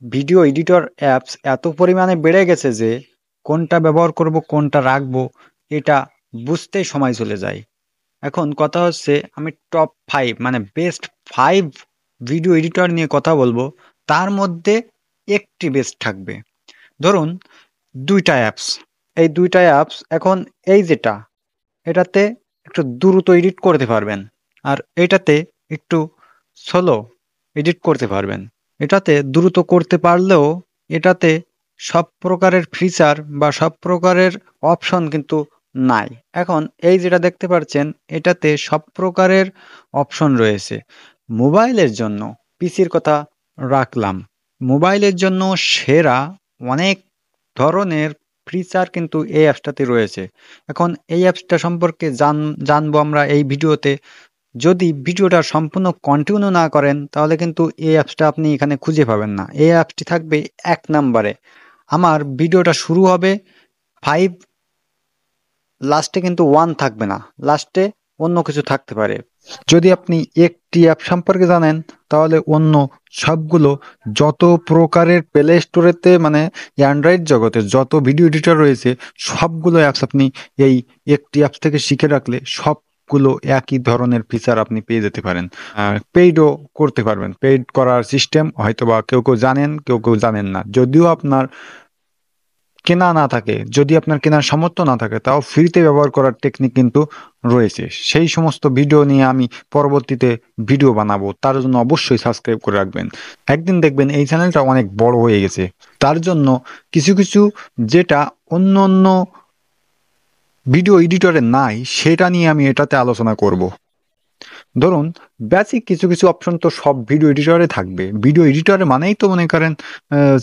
Video editor apps এত পরিমাণে বেড়ে গেছে যে কোনটা ব্যবহার করব কোনটা রাখবো এটা বুঝতেই সময় চলে যায়। এখন কথা হচ্ছে আমি টপ 5 মানে বেস্ট 5 ভিডিও এডিটর নিয়ে কথা বলবো। তার মধ্যে একটি বেস্ট থাকবে। ধরুন 2টা অ্যাপস। এই 2টা অ্যাপস এখন এই যেটা এটাতে একটু দ্রুত এডিট করতে পারবেন। আর এটাতে একটু স্লো এডিট করতে পারবেন। এটাতে দ্রুত করতে পারলেও এটাতে সব প্রকারের ফিচার বা সব প্রকারের অপশন কিন্তু নাই। এখন এই যেটা দেখতে পাচ্ছেন এটাতে সব প্রকারের অপশন রয়েছে। মোবাইলের জন্য পিসির কথা রাখলাম। মোবাইলের জন্য সেরা অনেক ধরনের ফিচার কিন্তু এই অ্যাপসটাতে রয়েছে। এখন এই অ্যাপসটা সম্পর্কে জানবো আমরা এই ভিডিওতে। যদি ভিডিওটা সম্পূর্ণ কন্টিনিউ না করেন তাহলে কিন্তু এই অ্যাপসটা আপনি এখানে খুঁজে পাবেন না। এই অ্যাপসটি থাকবে 1 নাম্বারে। আমার ভিডিওটা শুরু হবে 5, লাস্টে কিন্তু 1 থাকবে না। লাস্টে অন্য কিছু থাকতে পারে। যদি আপনি একটি অ্যাপ সম্পর্কে জানেন তাহলে অন্য সবগুলো যত প্রকারের প্লে স্টোরেতে মানে অ্যান্ড্রয়েড জগতে যত ভিডিও এডিটর রয়েছে সবগুলো অ্যাপস আপনি এই একটি অ্যাপস থেকে শিখে রাখলে সবগুলো একই ধরনের ফিচার আপনি পেয়ে যেতে পারেন। পেইডও করতে পারবেন। পেইড করার সিস্টেম হয়তোবা কেউ কেউ জানেন, কেউ কেউ জানেন না। যদিও আপনার কেনা না থাকে, যদি আপনার কেনার সামর্থ্য না থাকে তাও ফ্রিতে ব্যবহার করার টেকনিক কিন্তু রয়েছে। সেই সমস্ত ভিডিও নিয়ে আমি পরবর্তীতে ভিডিও বানাবো, তার জন্য অবশ্যই সাবস্ক্রাইব করে রাখবেন। একদিন দেখবেন এই চ্যানেলটা অনেক বড় হয়ে গেছে। তার জন্য কিছু কিছু যেটা অন্য অন্য ভিডিও এডিটরে নাই সেটা নিয়ে আমি এটাতে আলোচনা করব। ধরুন বেসিক কিছু কিছু অপশন তো সব ভিডিও এডিটরে থাকবে। ভিডিও এডিটরে মানেই তো মনে করেন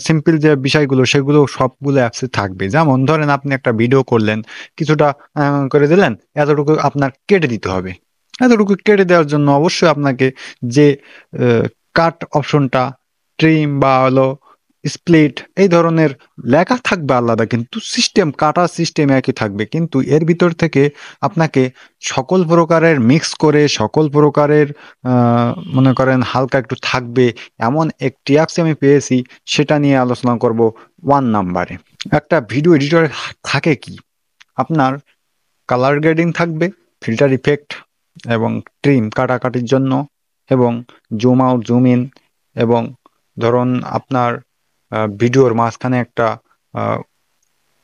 সিম্পল যে বিষয়গুলো সেগুলো সবগুলো অ্যাপসে থাকবে। যেমন ধরেন আপনি একটা ভিডিও করলেন, কিছুটা করে দিলেন, এতটুকু আপনার কেটে দিতে হবে। এতটুকু কেটে দেওয়ার জন্য অবশ্যই আপনাকে যে কাট অপশনটা, ট্রিম বা হলো স্প্লিট এই ধরনের লেখা থাকবে আলাদা, কিন্তু সিস্টেম কাটার সিস্টেম একই থাকবে। কিন্তু এর ভিতর থেকে আপনাকে সকল প্রকারের মিক্স করে সকল প্রকারের মনে করেন হালকা একটু থাকবে এমন একটি অ্যাপস আমি পেয়েছি, সেটা নিয়ে আলোচনা করব 1 নাম্বারে। একটা ভিডিও এডিটরে থাকে কি, আপনার কালার গ্রেডিং থাকবে, ফিল্টার ইফেক্ট এবং ট্রিম কাটাকাটির জন্য, এবং জুম আউট জুম ইন, এবং ধরুন আপনার ভিডিওর মাঝখানে একটা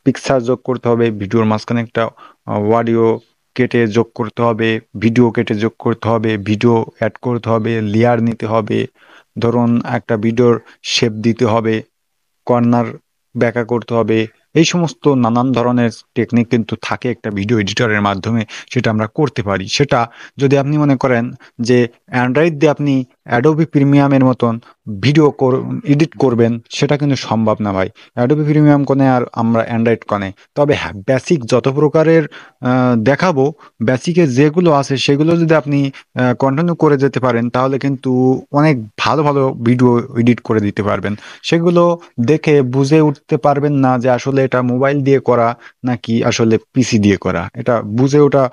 পিকচার যোগ করতে হবে, ভিডিওর মাঝখানে একটা অডিও কেটে যোগ করতে হবে, ভিডিও কেটে যোগ করতে হবে, ভিডিও অ্যাড করতে হবে, লেয়ার নিতে হবে, ধরুন একটা ভিডিওর শেপ দিতে হবে, কর্নার ব্যাকা করতে হবে। এই সমস্ত নানান ধরনের টেকনিক কিন্তু থাকে একটা ভিডিও এডিটরের মাধ্যমে, সেটা আমরা করতে পারি। সেটা যদি আপনি মনে করেন যে অ্যান্ড্রয়েড দিয়ে আপনি অ্যাডোবি প্রিমিয়ামের মতন ভিডিও এডিট করবেন, সেটা কিন্তু সম্ভব না ভাই। অ্যাডোবি প্রিমিয়াম কোনে আর আমরা অ্যান্ড্রয়েড কোনে। তবে হ্যাঁ, বেসিক যত প্রকারের দেখাবো, বেসিকের যেগুলো আছে সেগুলো যদি আপনি কন্টিনিউ করে যেতে পারেন তাহলে কিন্তু অনেক ভালো ভালো ভিডিও এডিট করে দিতে পারবেন। সেগুলো দেখে বুঝে উঠতে পারবেন না যে আসলে এটা মোবাইল দিয়ে করা নাকি আসলে পিসি দিয়ে করা। এটা বুঝে ওঠা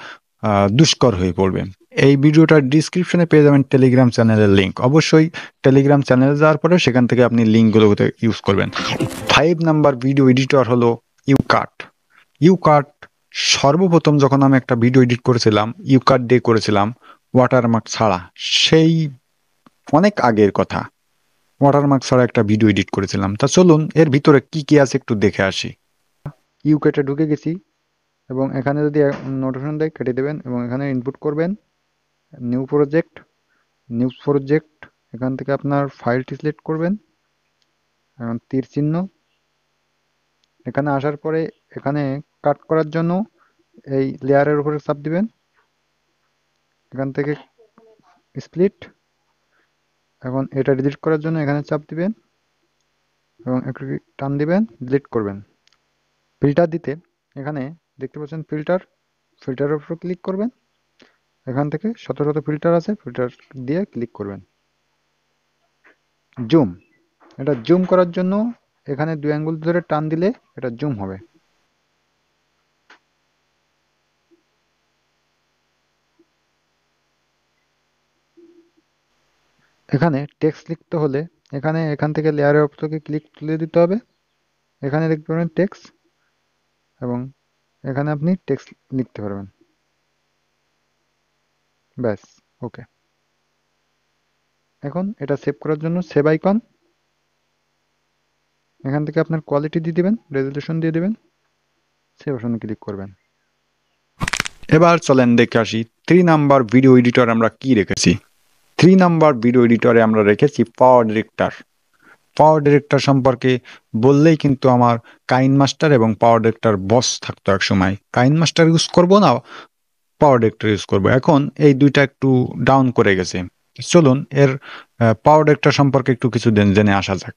দুষ্কর হয়ে পড়বে। এই ভিডিওটার ডিসক্রিপশনে পেয়ে যাবেন টেলিগ্রাম চ্যানেলের লিঙ্ক। অবশ্যই টেলিগ্রাম চ্যানেলে যাওয়ার পরে সেখান থেকে আপনি লিঙ্কগুলোতে ইউজ করবেন। 5 নাম্বার ভিডিও এডিটর হলো ইউকাট। ইউকাট সর্বপ্রথম যখন আমি একটা ভিডিও এডিট করেছিলাম ইউকাট দিয়ে করেছিলাম, ওয়াটারমার্ক ছাড়া। সেই অনেক আগের কথা। ওয়াটারমার্ক ছাড়া একটা ভিডিও এডিট করেছিলাম। তা চলুন এর ভিতরে কি কি আছে একটু দেখে আসি। ইউকেটে ঢুকে গেছি এবং এখানে যদি নোটিফিকেশন দেয় কেটে দেবেন এবং এখানে ইনপুট করবেন নিউ প্রজেক্ট। নিউ প্রজেক্ট এখান থেকে আপনার ফাইলটি সিলেক্ট করবেন, এখন তীর চিহ্ন। এখানে আসার পরে এখানে কাট করার জন্য এই লেয়ারের উপরে চাপ দিবেন, এখান থেকে স্প্লিট। এখন এটা ডিলিট করার জন্য এখানে চাপ দিবেন এবং একটু টান দিবেন, ডিলিট করবেন। ফিল্টার দিতে এখানে দেখতে পাচ্ছেন ফিল্টার, ফিল্টারের উপর ক্লিক করবেন। এখান থেকে শত শত ফিল্টার আছে, ফিল্টার দিয়ে ক্লিক করবেন। জুম, এটা জুম করার জন্য এখানে 2 আঙ্গুল ধরে টান দিলে এটা জুম হবে। এখানে টেক্সট লিখতে হলে এখান থেকে লেয়ারের অপশনকে ক্লিক তুলে দিতে হবে। এখানে দেখতে পাবেন টেক্সট, এবং এখানে আপনি টেক্সট লিখতে পারবেন। ব্যাস, ওকে। এখন এটা সেভ করার জন্য সেভ আইকন, এখান থেকে আপনার কোয়ালিটি দিয়ে দিবেন, রেজলিউশন দিয়ে দিবেন, সেভ অপশনে ক্লিক করবেন। এবার চলেন দেখে আসি 3 নাম্বার ভিডিও এডিটর আমরা কি রেখেছি। 3 নাম্বার ভিডিও এডিটরে আমরা রেখেছি পাওয়ার ডিরেক্টর। পাওয়ার ডিরেক্টর সম্পর্কে বললেই কিন্তু আমার কাইন মাস্টার এবং পাওয়ার ডিরেক্টর বস থাকতো এক সময়। কাইন মাস্টার ইউজ করব না, পাওয়ার ডিরেক্টর ইউজ করব। এখন এই দুইটা একটু ডাউন করে গেছে। চলুন এর পাওয়ার ডিরেক্টর সম্পর্কে একটু কিছু জেনে আসা যাক।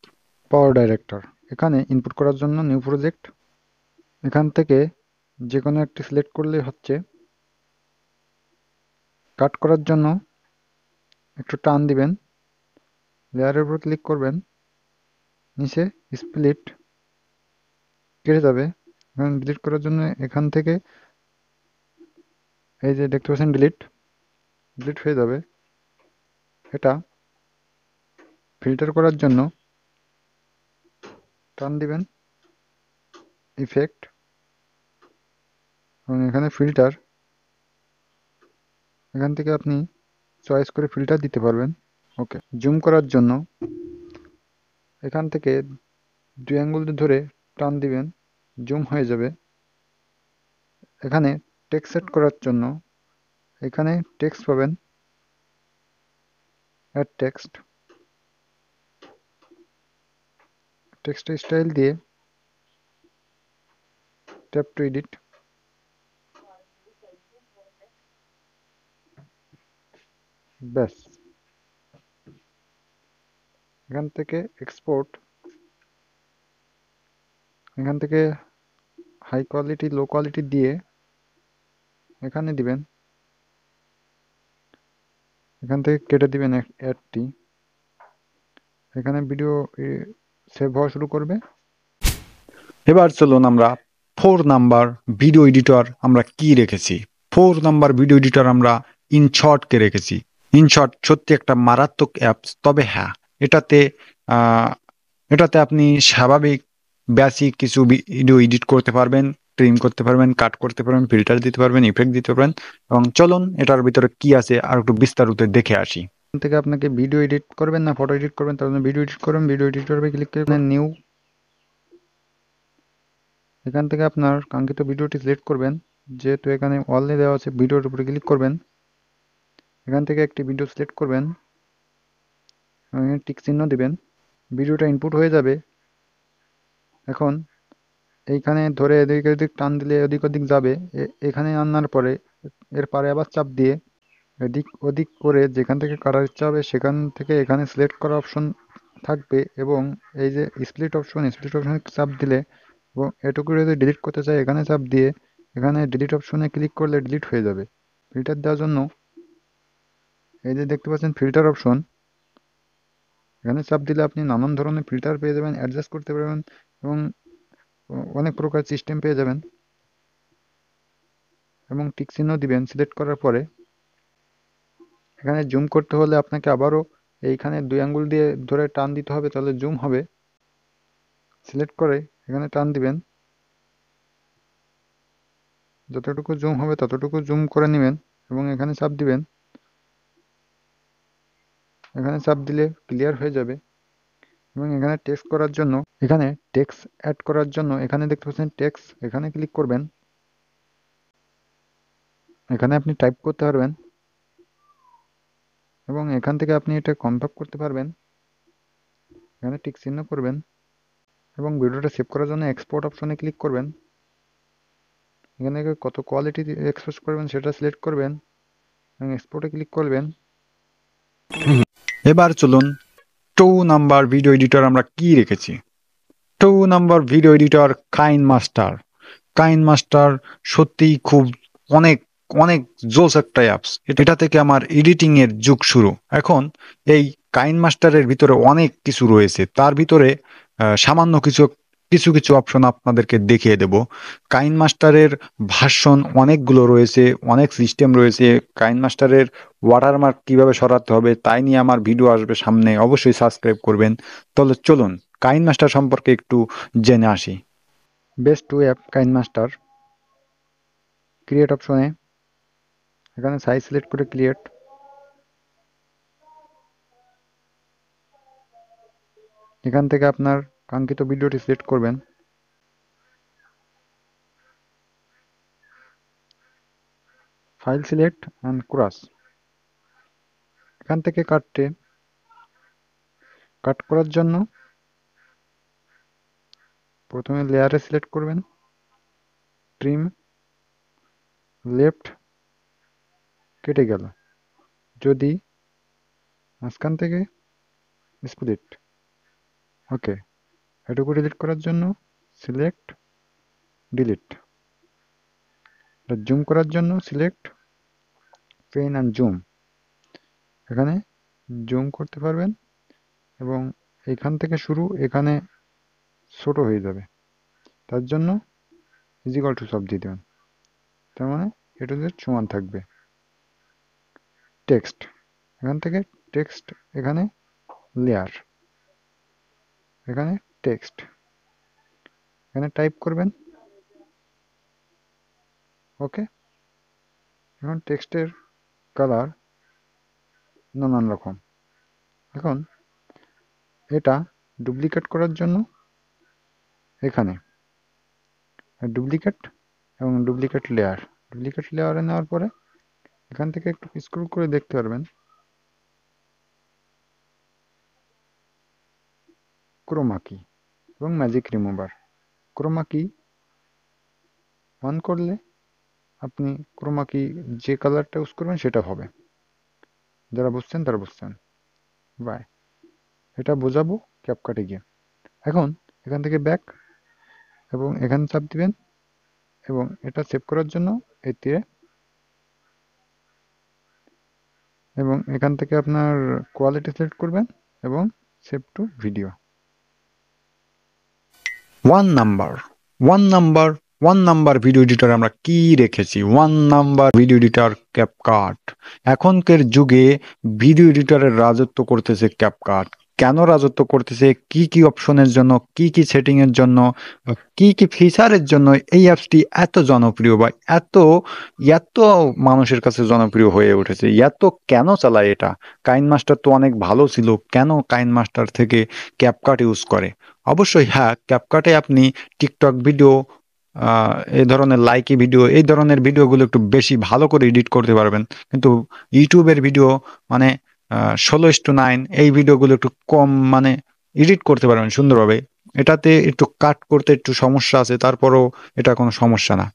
পাওয়ার ডাইরেক্টর, এখানে ইনপুট করার জন্য নিউ প্রজেক্ট, এখান থেকে যে কোনো একটি সিলেক্ট করলে হচ্ছে। কাট করার জন্য একটু টান দিবেন, লেয়ারের উপর ক্লিক করবেন, নিচে স্প্লিট কেটে যাবে। এখন ডিলিট করার জন্য এখান থেকে এই যে দেখতে পাচ্ছেন ডিলিট, ডিলিট হয়ে যাবে। এটা ফিল্টার করার জন্য টান দিবেন, ইফেক্ট, এবং এখানে ফিল্টার, এখান থেকে আপনি চয়েস করে ফিল্টার দিতে পারবেন। ওকে। জুম করার জন্য এখান থেকে 2 আঙ্গুল ধরে টান দিবেন, জুম হয়ে যাবে। এখানে টেক্সট সেট করার জন্য এখানে টেক্সট পাবেন, অ্যাড টেক্সট, টেক্সট স্টাইল দিয়ে ট্যাপ টু এডিট, ব্যাস। এখান থেকে এক্সপোর্ট, এখান থেকে হাই কোয়ালিটি লো কোয়ালিটি দিয়ে এখানে দিবেন, এখান থেকে কেটে দিবেন অ্যাডটি। এখানে ভিডিও সেভ হওয়া শুরু করবে। এবার চলুন আমরা 4 নাম্বার ভিডিও এডিটর আমরা কি রেখেছি। 4 নাম্বার ভিডিও এডিটর আমরা ইনশর্টকে রেখেছি। ইনশর্ট সত্যি একটা মারাত্মক অ্যাপস, তবে হ্যাঁ, এটাতে আহ, এটাতে আপনি স্বাভাবিক বেসিক কিছু ভিডিও এডিট করতে পারবেন, ট্রিম করতে পারবেন, কাট করতে পারবেন, ফিল্টার দিতে পারবেন, ইফেক্ট দিতে পারবেন। এবং চলুন এটার ভিতরে কি আছে আর একটু বিস্তারিত দেখে আসি। এখান থেকে আপনাকে ভিডিও এডিট করবেন না ফটো এডিট করবেন, তার জন্য ভিডিও এডিট করবেন, ভিডিও এডিটরে ক্লিক করে নিউ, এখান থেকে আপনার কাঙ্ক্ষিত ভিডিওটি সিলেক্ট করবেন। যেহেতু এখানে অলরেডি দেওয়া আছে, ভিডিওর উপরে ক্লিক করবেন, এখান থেকে একটি ভিডিও সিলেক্ট করবেন, টিক চিহ্ন দিবেন, ভিডিওটা ইনপুট হয়ে যাবে। এখন এইখানে ধরে এদিক ওদিক টান দিলে এদিক ওদিক যাবে। এখানে আনার পরে এর পারে আবার চাপ দিয়ে এদিক ওদিক করে যেখান থেকে কাটার ইচ্ছা হবে সেখান থেকে এখানে সিলেক্ট করা অপশন থাকবে, এবং এই যে স্প্লিট অপশন, স্প্লিট অপশনে চাপ দিলে, এবং এটুকু যদি ডিলিট করতে চাই এখানে চাপ দিয়ে এখানে ডিলিট অপশনে ক্লিক করলে ডিলিট হয়ে যাবে। ফিল্টার দেওয়ার জন্য এই যে দেখতে পাচ্ছেন ফিল্টার অপশন, এখানে চাপ দিলে আপনি নানান ধরনের ফিল্টার পেয়ে যাবেন, অ্যাডজাস্ট করতে পারবেন, এবং অনেক প্রকার সিস্টেম পেয়ে যাবেন। এবং টিক চিহ্ন দিবেন সিলেক্ট করার পরে। এখানে জুম করতে হলে আপনাকে আবারও এইখানে 2 আঙ্গুল দিয়ে ধরে টান দিতে হবে, তাহলে জুম হবে। সিলেক্ট করে এখানে টান দিবেন, যতটুকু জুম হবে ততটুকু জুম করে নেবেন, এবং এখানে চাপ দিবেন। এখানে চাপ দিলে ক্লিয়ার হয়ে যাবে। এবং এখানে টেক্সট করার জন্য, এখানে টেক্সট অ্যাড করার জন্য এখানে দেখতে পাচ্ছেন টেক্সট, এখানে ক্লিক করবেন। এখানে আপনি টাইপ করতে পারবেন, এবং এখান থেকে আপনি এটা কনভার্ট করতে পারবেন। এখানে টিক চিহ্ন করবেন, এবং ভিডিওটা সেভ করার জন্য এক্সপোর্ট অপশনে ক্লিক করবেন। এখানে কত কোয়ালিটি এক্সপোর্ট করবেন সেটা সিলেক্ট করবেন, এবং এক্সপোর্টে ক্লিক করবেন। এবার চলুন 2 নাম্বার ভিডিও এডিটর আমরা কি রেখেছি। 2 number video editor KineMaster. KineMaster সত্যিই খুব অনেক অনেক জোস একটা অ্যাপস। এটা থেকে আমার এডিটিং এর যুগ শুরু। এখন এই কাইন মাস্টারের ভিতরে অনেক কিছু রয়েছে, তার ভিতরে সামান্য কিছু কিছু কিছু অপশন আপনাদেরকে দেখিয়ে দেব। কাইন মাস্টারের ভার্সন অনেকগুলো রয়েছে, অনেক সিস্টেম রয়েছে। কাইন মাস্টারের ওয়াটারমার্ক কিভাবে সরাতে হবে তাই নিয়ে আমার ভিডিও আসবে সামনে, অবশ্যই সাবস্ক্রাইব করবেন। তাহলে চলুন কাইন মাস্টার সম্পর্কে একটু জেনে আসি। Best two app KineMaster. Create অপশনে এখানে সাইজ সিলেক্ট করে ক্রিয়েট। এখান থেকে আপনার কাঙ্ক্ষিত ভিডিওটি সিলেক্ট করবেন। File select and cross. এখান থেকে কাট করার জন্য প্রথমে লেয়ারে সিলেক্ট করবেন, ট্রিম, লেফট, কেটে গেল। যদি মাঝখান থেকে স্প্লিট, ওকে। এটুকু ডিলিট করার জন্য সিলেক্ট, ডিলিট। জুম করার জন্য সিলেক্ট, পেন অ্যান্ড জুম। এখানে জুম করতে পারবেন এবং এখান থেকে শুরু এখানে ছোট হয়ে যাবে, তার জন্য ইজিকাল টু সব দিয়ে দেবেন। তার মানে এটা সমান থাকবে। টেক্সট, এখান থেকে টেক্সট, এখানে লেয়ার, এখানে টেক্সট, এখানে টাইপ করবেন, ওকে। এখন টেক্সটের কালার নানান রকম। এখন এটা ডুপ্লিকেট করার জন্য এখানে ডুপ্লিকেট এবং ডুপ্লিকেট লেয়ারে নেওয়ার পরে এখান থেকে একটু স্ক্রল করে দেখতে পারবেন ক্রোমা কি এবং ম্যাজিক রিমুভার। ক্রোমা কি অন করলে আপনি ক্রোমা কি যে কালারটা ইউজ করবেন সেটা হবে। যারা বুঝছেন তারা বুঝছেন। বাই, এটা বোঝাবো ক্যাপকাটে গিয়ে। এখন এখান থেকে ব্যাক এবং এখানে চাপ দিবেন এবং এটা সেভ করার জন্য এই তীরে, এবং এখান থেকে আপনার কোয়ালিটি সিলেক্ট করবেন এবং save two video. One number one number one number video editor আমরা কি রেখেছি? One number video editor CapCut. এখনকার যুগে ভিডিও এডিটরের রাজত্ব করতেছে ক্যাপকাট। কেন রাজত্ব করতেছে? কি কি অপশনের জন্য, কি কি সেটিং এর জন্য, কি কি ফিচারের জন্য এই অ্যাপসটি এত জনপ্রিয় বা এত এত মানুষের কাছে জনপ্রিয় হয়ে উঠেছে? এত কেন চালায় এটা? কাইন মাস্টার তো অনেক ভালো ছিল, কেন কাইন মাস্টার থেকে ক্যাপকাট ইউজ করে? অবশ্যই হ্যাঁ, ক্যাপকাটে আপনি টিকটক ভিডিও, এই ধরনের লাইকি ভিডিও, এই ধরনের ভিডিওগুলো একটু বেশি ভালো করে এডিট করতে পারবেন। কিন্তু ইউটিউবের ভিডিও মানে 16:9 এই ভিডিওগুলো একটু কম মানে এডিট করতে পারবেন সুন্দরভাবে। এটাতে একটু কাট করতে একটু সমস্যা আছে, তারপরও এটা কোনো সমস্যা না।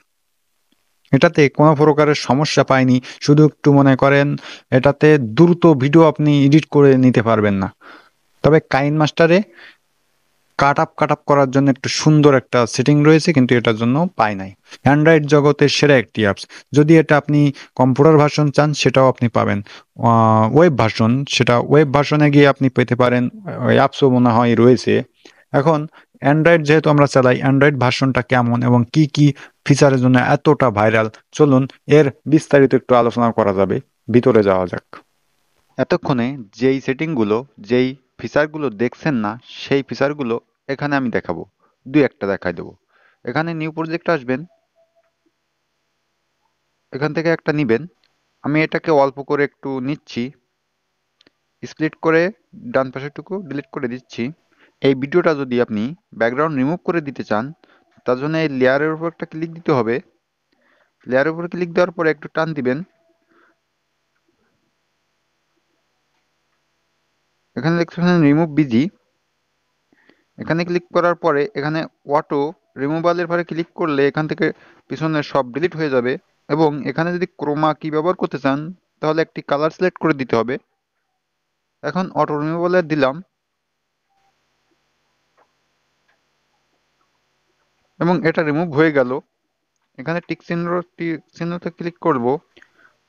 এটাতে কোনো প্রকারের সমস্যা পাইনি। শুধু একটু মনে করেন এটাতে দ্রুত ভিডিও আপনি এডিট করে নিতে পারবেন না। তবে কাইন মাস্টারে কাট আপ করার জন্য একটু সুন্দর একটা সেটিং রয়েছে, কিন্তু এটার জন্য পাই নাই। অ্যান্ড্রয়েড জগতের সেরা একটি অ্যাপস। যদি এটা আপনি কম্পিউটার ভার্সন চান সেটাও আপনি পাবেন। ওয়েব ভার্সন, সেটা ওয়েব ভার্সনে গিয়ে আপনি পেতে পারেন। অ্যাপসও মনে হয় রয়েছে। এখন অ্যান্ড্রয়েড যেহেতু আমরা চালাই, অ্যান্ড্রয়েড ভার্সনটা কেমন এবং কি কি ফিচারের জন্য এতটা ভাইরাল, চলুন এর বিস্তারিত একটু আলোচনা করা যাবে। ভিতরে যাওয়া যাক। এতক্ষণে যেই সেটিংগুলো, যেই ফিচারগুলো দেখছেন না, সেই ফিচারগুলো এখানে আমি দেখাবো। দুই একটা দেখাই দেবো। এখানে নিউ প্রজেক্ট আসবেন, এখান থেকে একটা নিবেন। আমি এটাকে অল্প করে একটু নিচ্ছি, স্প্লিট করে ডান পাশেরটুকু ডিলিট করে দিচ্ছি। এই ভিডিওটা যদি আপনি ব্যাকগ্রাউন্ড রিমুভ করে দিতে চান, তার জন্য এই লেয়ারের উপর একটা ক্লিক দিতে হবে। লেয়ারের উপর ক্লিক দেওয়ার পরে একটু টান দিবেন। এখানে দেখছেন রিমুভ বিজি, এখানে ক্লিক করার পরে এখানে অটো রিমুভালের পরে ক্লিক করলে এখান থেকে পিছনের সব ডিলিট হয়ে যাবে। এবং এখানে যদি ক্রোমা কি ব্যবহার করতে চান তাহলে একটি কালার সিলেক্ট করে দিতে হবে। এখন অটো রিমুভালের দিলাম এবং এটা রিমুভ হয়ে গেল। এখানে চিহ্নতে ক্লিক করব।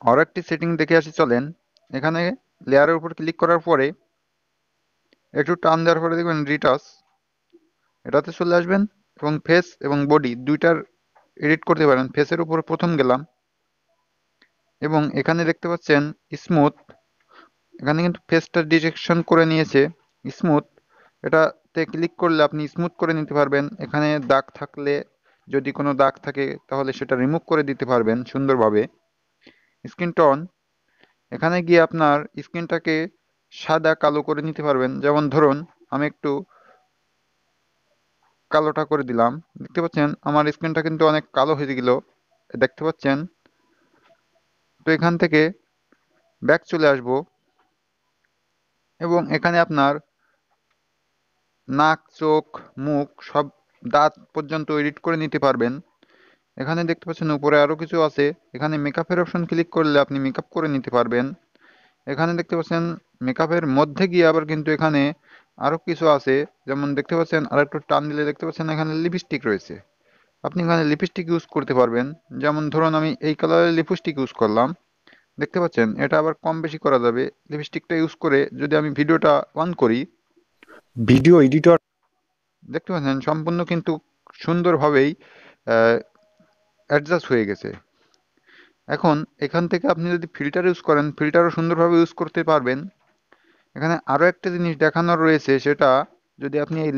আরও একটি সেটিং দেখে আসি চলেন। এখানে লেয়ারের উপর ক্লিক করার পরে একটু টান দেওয়ার পরে দেখবেন রিটাচ, এটাতে চলে আসবেন। এবং ফেস এবং বডি দুইটার এডিট করতে পারেন। ফেসের উপর প্রথম গেলাম এবং এখানে দেখতে পাচ্ছেন স্মুথ, এখানে কিন্তু ফেসটা ডিটেকশন করে নিয়েছে। স্মুথ, এটাতে ক্লিক করলে আপনি স্মুথ করে নিতে পারবেন। এখানে দাগ থাকলে, যদি কোনো দাগ থাকে তাহলে সেটা রিমুভ করে দিতে পারবেন সুন্দরভাবে। স্কিন টোন, এখানে গিয়ে আপনার স্কিনটাকে সাদা কালো করে নিতে পারবেন। যেমন ধরুন আমি একটু কালোটা করে দিলাম, দেখতে পাচ্ছেন আমার স্কিনটা কিন্তু অনেক কালো হয়ে গেল, দেখতে পাচ্ছেন। তো এখান থেকে ব্যাক চলে আসব এবং এখানে আপনার নাক, চোখ, মুখ, সব দাঁত পর্যন্ত এডিট করে নিতে পারবেন। এখানে দেখতে পাচ্ছেন উপরে আরো কিছু আছে, এখানে মেকআপের অপশন ক্লিক করলে আপনি মেকআপ করে নিতে পারবেন। এখানে দেখতে পাচ্ছেন মেকআপের মধ্যে গিয়ে আবার কিন্তু এখানে আরো কিছু আছে, যেমন দেখতে পাচ্ছেন আর একটু টান দিলে দেখতে পাচ্ছেন এখানে লিপস্টিক রয়েছে। আপনি এখানে লিপস্টিক ইউজ করতে পারবেন। যেমন ধরুন আমি এই কালারের লিপস্টিক ইউজ করলাম, দেখতে পাচ্ছেন এটা আবার কম বেশি করা যাবে। লিপস্টিকটা ইউজ করে যদি আমি ভিডিওটা অন করি, ভিডিও এডিটর দেখতে পাচ্ছেন সম্পূর্ণ কিন্তু সুন্দরভাবেই অ্যাডজাস্ট হয়ে গেছে। এখন এখান থেকে আপনি যদি ফিল্টার ইউজ করেন, ফিল্টারও সুন্দরভাবে ইউজ করতে পারবেন। এখানে আরো একটা জিনিস দেখানোর রয়েছে, সেটা যদি আপনি এই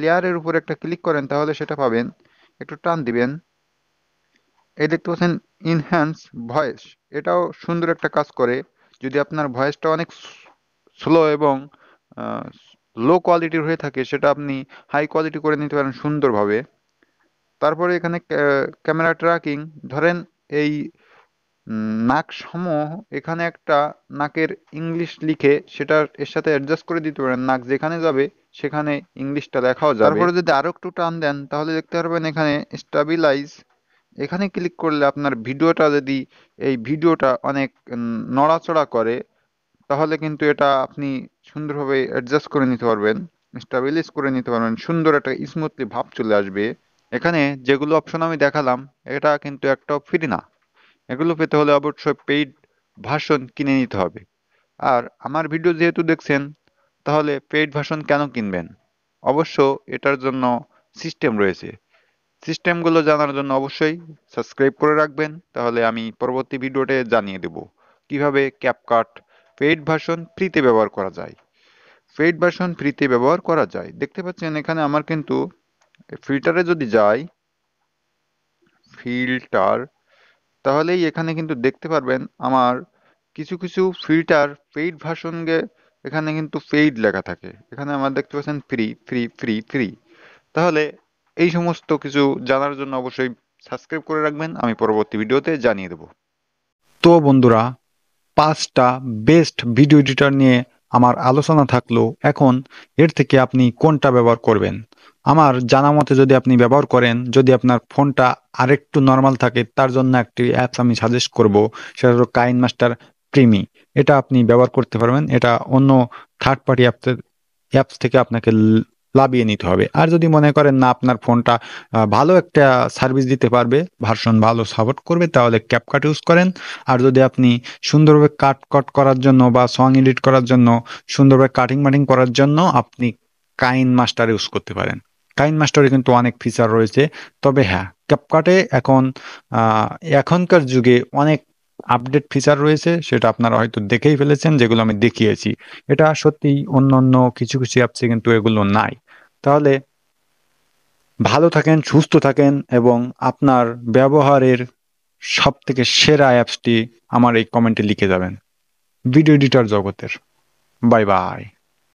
লেয়ারের উপর একটা ক্লিক করেন তাহলে সেটা পাবেন। একটু টান দিবেন, এই দেখতে পাচ্ছেন ইনহ্যান্স ভয়েস, এটাও সুন্দর একটা কাজ করে। যদি আপনার ভয়েসটা অনেক স্লো এবং লো কোয়ালিটির হয়ে থাকে, সেটা আপনি হাই কোয়ালিটি করে নিতে পারেন সুন্দরভাবে। তারপরে এখানে ক্যামেরা ট্র্যাকিং, ধরেন এই নাক সমূহ, এখানে একটা নাকের ইংলিশ লিখে সেটা এর সাথে অ্যাডজাস্ট করে দিতে পারেন, নাক যেখানে যাবে সেখানে ইংলিশটা লেখাও যাবে। তারপরে যদি আরো একটু টান দেন তাহলে দেখতে পারবেন এখানে স্টাবিলাইজ, এখানে ক্লিক করলে আপনার ভিডিওটা যদি এই ভিডিওটা অনেক নড়াচড়া করে তাহলে কিন্তু এটা আপনি সুন্দরভাবে অ্যাডজাস্ট করে নিতে পারবেন, স্টাবিলাইজ করে নিতে পারবেন, সুন্দর একটা স্মুথলি ভাব চলে আসবে। এখানে যেগুলো অপশন আমি দেখালাম এটা কিন্তু একটাও ফ্রি না, এগুলো পেতে হলে অবশ্যই পেইড ভার্সন কিনে নিতে হবে। আর আমার ভিডিও যেহেতু দেখছেন, তাহলে পেইড ভার্সন কেন কিনবেন? অবশ্য এটার জন্য সিস্টেম রয়েছে। সিস্টেমগুলো জানার জন্য অবশ্যই সাবস্ক্রাইব করে রাখবেন, তাহলে আমি পরবর্তী ভিডিওতে জানিয়ে দেব কিভাবে ক্যাপকাট পেইড ভার্সন ফ্রিতে ব্যবহার করা যায়। পেইড ভার্সন ফ্রিতে ব্যবহার করা যায়, দেখতে পাচ্ছেন এখানে আমার কিন্তু ফিল্টারে যদি যাই, ফিল্টার, তাহলেই এখানে কিন্তু দেখতে পারবেন আমার কিছু কিছু ফিল্টার পেইড ভার্সনকে, এখানে কিন্তু পেইড লেখা থাকে, এখানে আমার দেখতে পাচ্ছেন ফ্রি ফ্রি ফ্রি ফ্রি। তাহলে এই সমস্ত কিছু জানার জন্য অবশ্যই সাবস্ক্রাইব করে রাখবেন, আমি পরবর্তী ভিডিওতে জানিয়ে দেবো। তো বন্ধুরা, 5টা বেস্ট ভিডিও এডিটর নিয়ে আমার আলোচনা থাকলো। এখন এর থেকে আপনি কোনটা ব্যবহার করবেন? আমার জানা মতে যদি আপনি ব্যবহার করেন, যদি আপনার ফোনটা আরেকটু নর্মাল থাকে, তার জন্য একটি অ্যাপস আমি সাজেস্ট করব, সেটা হলো কাইন মাস্টার প্রিমি। এটা আপনি ব্যবহার করতে পারবেন। এটা অন্য থার্ড পার্টি অ্যাপস থেকে আপনাকে লাভিয়ে নিতে হবে। আর যদি মনে করেন না আপনার ফোনটা ভালো একটা সার্ভিস দিতে পারবে, ভার্সন ভালো সাপোর্ট করবে, তাহলে ক্যাপকাট ইউজ করেন। আর যদি আপনি সুন্দরভাবে কাট করার জন্য বা সং এডিট করার জন্য, সুন্দরভাবে কাটিং মাটিং করার জন্য আপনি কাইন মাস্টার ইউজ করতে পারেন। কাইন মাস্টারে কিন্তু অনেক ফিচার রয়েছে। তবে হ্যাঁ, ক্যাপকাটে আহ, এখনকার যুগে অনেক আপডেট ফিচার রয়েছে, সেটা আপনারা হয়তো দেখেই ফেলেছেন, যেগুলো আমি দেখিয়েছি। এটা সত্যি অন্য অন্য কিছু কিছু অ্যাপসে কিন্তু এগুলো নাই। তাহলে ভালো থাকেন, সুস্থ থাকেন, এবং আপনার ব্যবহারের সব থেকে সেরা অ্যাপসটি আমার এই কমেন্টে লিখে যাবেন ভিডিও এডিটর জগতের। Bye bye.